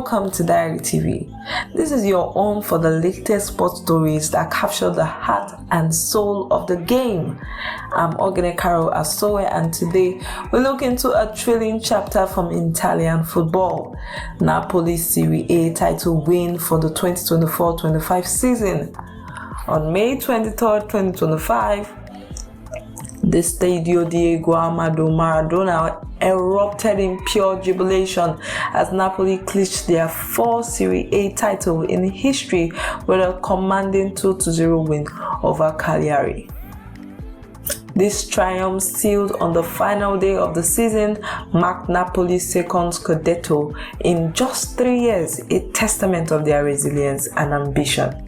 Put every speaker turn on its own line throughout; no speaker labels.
welcome to Diary TV. This is your home for the latest sports stories that capture the heart and soul of the game. I'm Ogenekaro Asoe, and today we look into a thrilling chapter from Italian football. Napoli Serie A title win for the 2024-25 season. On May 23rd, 2025, the Stadio Diego Armando Maradona erupted in pure jubilation as Napoli clinched their fourth Serie A title in history with a commanding 2-0 win over Cagliari. This triumph, sealed on the final day of the season, marked Napoli's second Scudetto in just 3 years, a testament of their resilience and ambition.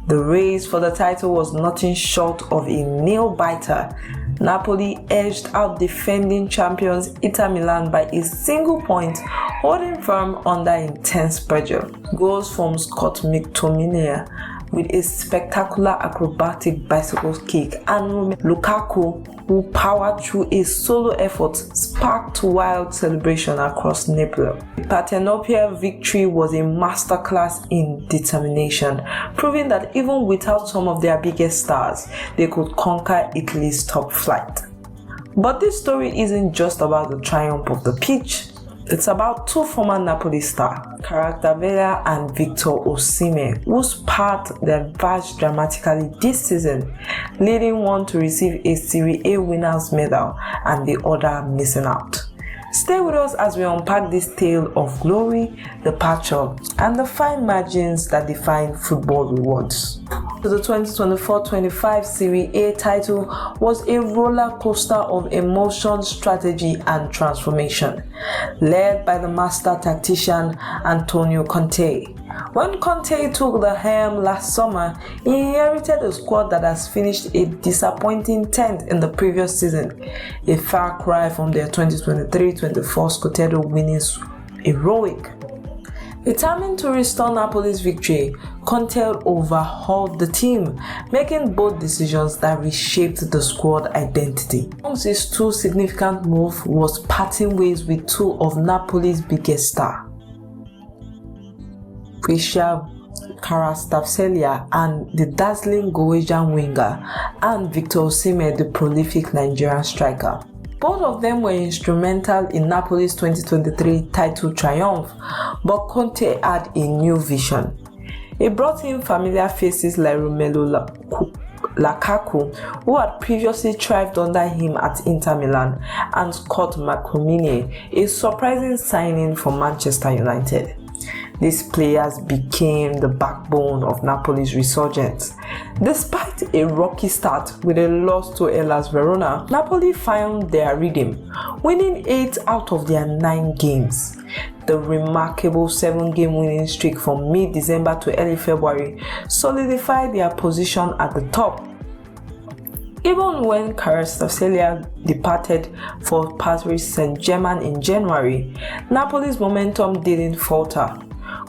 The race for the title was nothing short of a nail-biter. Napoli edged out defending champions Inter Milan by a single point, holding firm under intense pressure. Goals from McTominay with a spectacular acrobatic bicycle kick and Romelu Lukaku, who powered through a solo effort, sparked wild celebration across Napoli. The Partenopea victory was a masterclass in determination, proving that even without some of their biggest stars, they could conquer Italy's top flight. But this story isn't just about the triumph of the pitch. It's about two former Napoli stars, Khvicha Kvaratskhelia and Victor Osimhen, whose path diverged dramatically this season, leading one to receive a Serie A winner's medal and the other missing out. Stay with us as we unpack this tale of glory, departure, and the fine margins that define football rewards. The 2024-25 Serie A title was a roller coaster of emotion, strategy, and transformation, led by the master tactician Antonio Conte. When Conte took the helm last summer, he inherited a squad that has finished a disappointing 10th in the previous season, a far cry from their 2023-24 Scudetto winning heroic. Determined to restore Napoli's victory, Conte overhauled the team, making bold decisions that reshaped the squad identity. Amongst his two significant moves was parting ways with two of Napoli's biggest stars, Khvicha Kvaratskhelia and the dazzling Norwegian winger, and Victor Osimhen, the prolific Nigerian striker. Both of them were instrumental in Napoli's 2023 title triumph, but Conte had a new vision. He brought in familiar faces like Romelu Lukaku, who had previously thrived under him at Inter Milan, and McTominay, a surprising signing for Manchester United. These players became the backbone of Napoli's resurgence. Despite a rocky start with a loss to Hellas Verona, Napoli found their rhythm, winning 8 out of their 9 games. The remarkable 7-game winning streak from mid-December to early February solidified their position at the top. Even when Kvaratskhelia departed for Paris Saint-Germain in January, Napoli's momentum didn't falter.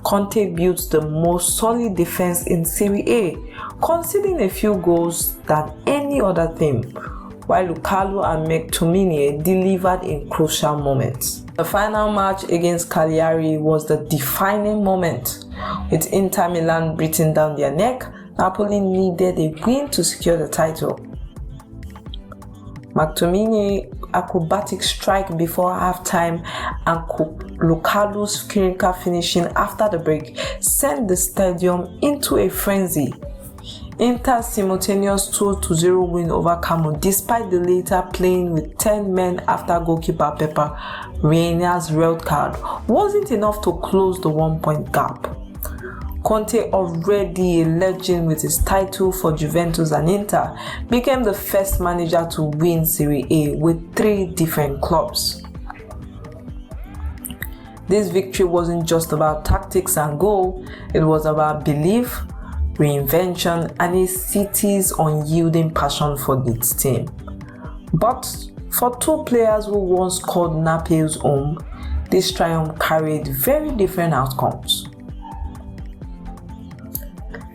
Conte built the most solid defense in Serie A, conceding a few goals than any other team, while Lukaku and McTominay delivered in crucial moments. The final match against Cagliari was the defining moment. With Inter Milan breathing down their neck, Napoli needed a win to secure the title. McTominay's acrobatic strike before halftime and Lukaku's clinical finishing after the break sent the stadium into a frenzy. Inter's simultaneous 2-0 win over Como, despite the later playing with 10 men after goalkeeper Pepe Reina's red card, wasn't enough to close the 1-point gap. Conte, already a legend with his title for Juventus and Inter, became the first manager to win Serie A with 3 different clubs. This victory wasn't just about tactics and goal, it was about belief, reinvention, and a city's unyielding passion for its team. But for two players who once called Naples home, this triumph carried very different outcomes.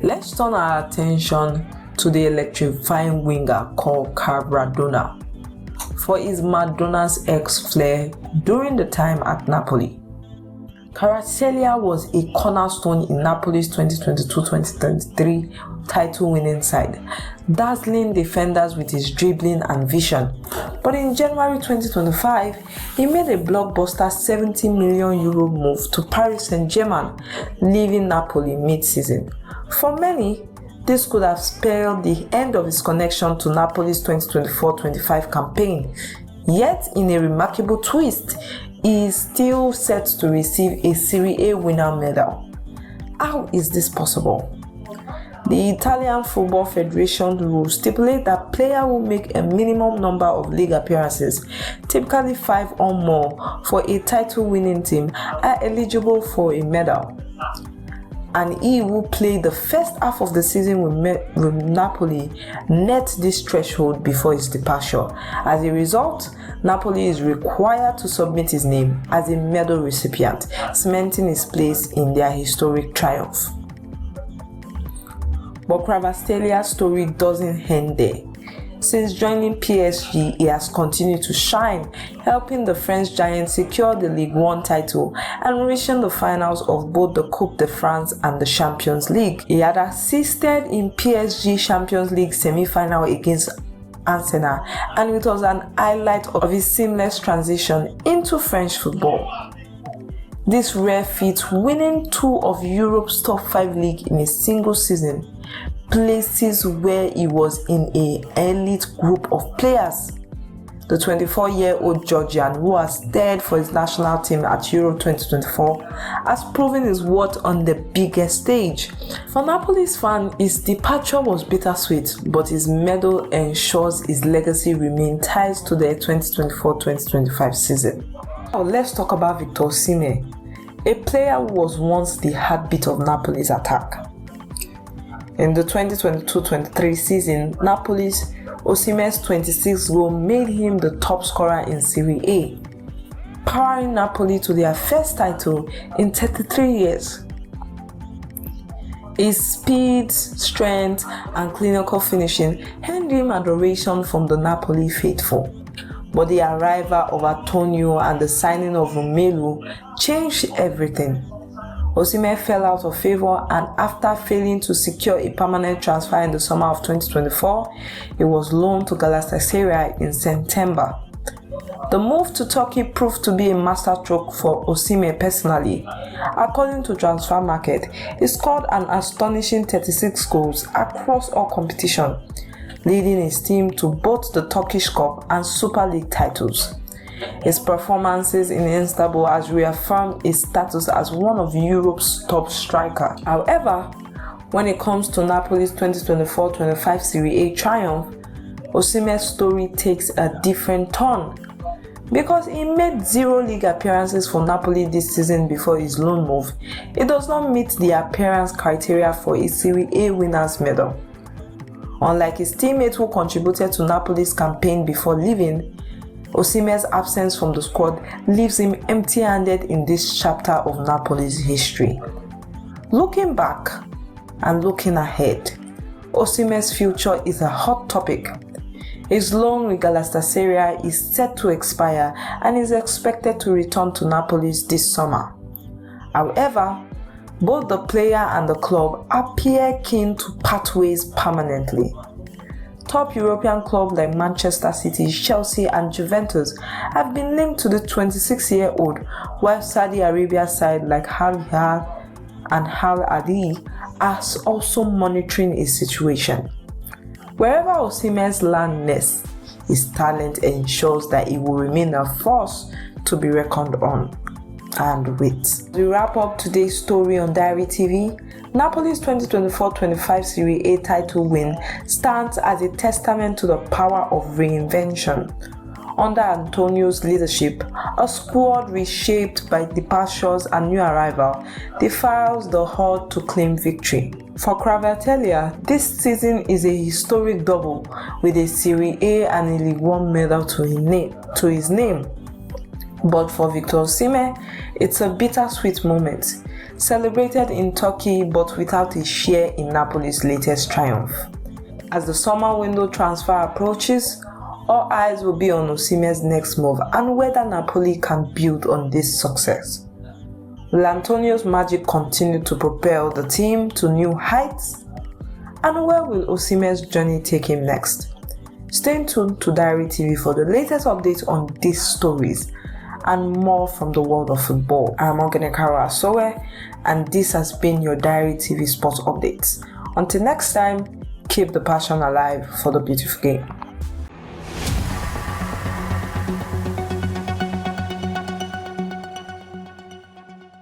Let's turn our attention to the electrifying winger called Kvaradona for his Maradona's X flair during the time at Napoli. Kvaratskhelia was a cornerstone in Napoli's 2022-2023 title-winning side, dazzling defenders with his dribbling and vision. But in January 2025, he made a blockbuster €70 million move to Paris Saint-Germain, leaving Napoli mid-season. For many, this could have spelled the end of his connection to Napoli's 2024-25 campaign. Yet, in a remarkable twist, he is still set to receive a Serie A winner medal. How is this possible? The Italian Football Federation rules stipulate that players will make a minimum number of league appearances, typically 5 or more, for a title-winning team are eligible for a medal. And he who played the first half of the season with Napoli met this threshold before his departure. As a result, Napoli is required to submit his name as a medal recipient, cementing his place in their historic triumph. But Kvaratskelia's story doesn't end there. Since joining PSG, he has continued to shine, helping the French giant secure the Ligue 1 title and reaching the finals of both the Coupe de France and the Champions League. He had assisted in PSG Champions League semi-final against Arsenal, and it was an highlight of his seamless transition into French football. This rare feat, winning 2 of Europe's top 5 leagues in a single season, places where he was in an elite group of players. The 24-year-old Georgian, who has starred for his national team at Euro 2024, has proven his worth on the biggest stage. For Napoli's fan, his departure was bittersweet, but his medal ensures his legacy remains tied to the 2024-2025 season. Now let's talk about Victor Osimhen, a player who was once the heartbeat of Napoli's attack. In the 2022-23 season, Napoli's Osimhen's 26 goals made him the top scorer in Serie A, powering Napoli to their first title in 33 years. His speed, strength, and clinical finishing earned him adoration from the Napoli faithful. But the arrival of Antonio and the signing of Romelu changed everything. Osimhen fell out of favor, and after failing to secure a permanent transfer in the summer of 2024, he was loaned to Galatasaray in September. The move to Turkey proved to be a masterstroke for Osimhen personally. According to Transfer Market, he scored an astonishing 36 goals across all competitions, leading his team to both the Turkish Cup and Super League titles. His performances in Istanbul has reaffirmed his status as one of Europe's top strikers. However, when it comes to Napoli's 2024-25 Serie A triumph, Osimhen's story takes a different turn. Because he made 0 league appearances for Napoli this season before his loan move, he does not meet the appearance criteria for a Serie A winner's medal. Unlike his teammates who contributed to Napoli's campaign before leaving, Osimhen's absence from the squad leaves him empty-handed in this chapter of Napoli's history. Looking back and looking ahead, Osimhen's future is a hot topic. His loan with Galatasaray is set to expire and is expected to return to Napoli this summer. However, both the player and the club appear keen to part ways permanently. Top European clubs like Manchester City, Chelsea, and Juventus have been linked to the 26-year-old, while Saudi Arabia side like Al Hilal and Al Ahly are also monitoring his situation. Wherever Osimhen's land nests, his talent ensures that he will remain a force to be reckoned on and with. We wrap up today's story on Diary TV. Napoli's 2024-25 Serie A title win stands as a testament to the power of reinvention. Under Antonio's leadership, a squad reshaped by departures and new arrival defies the odds to claim victory. For Kvaratskhelia, this season is a historic double with a Serie A and a Ligue 1 medal to his name. But for Victor Osimhen, it's a bittersweet moment, celebrated in Turkey but without a share in Napoli's latest triumph. As the summer window transfer approaches, all eyes will be on Osimhen's next move and whether Napoli can build on this success. Will Antonio's magic continue to propel the team to new heights? And where will Osimhen's journey take him next? Stay tuned to Diary TV for the latest updates on these stories and more from the world of football. I'm Ogenekaro Asowe, and this has been your Diary TV Sports Updates. Until next time, keep the passion alive for the beautiful game.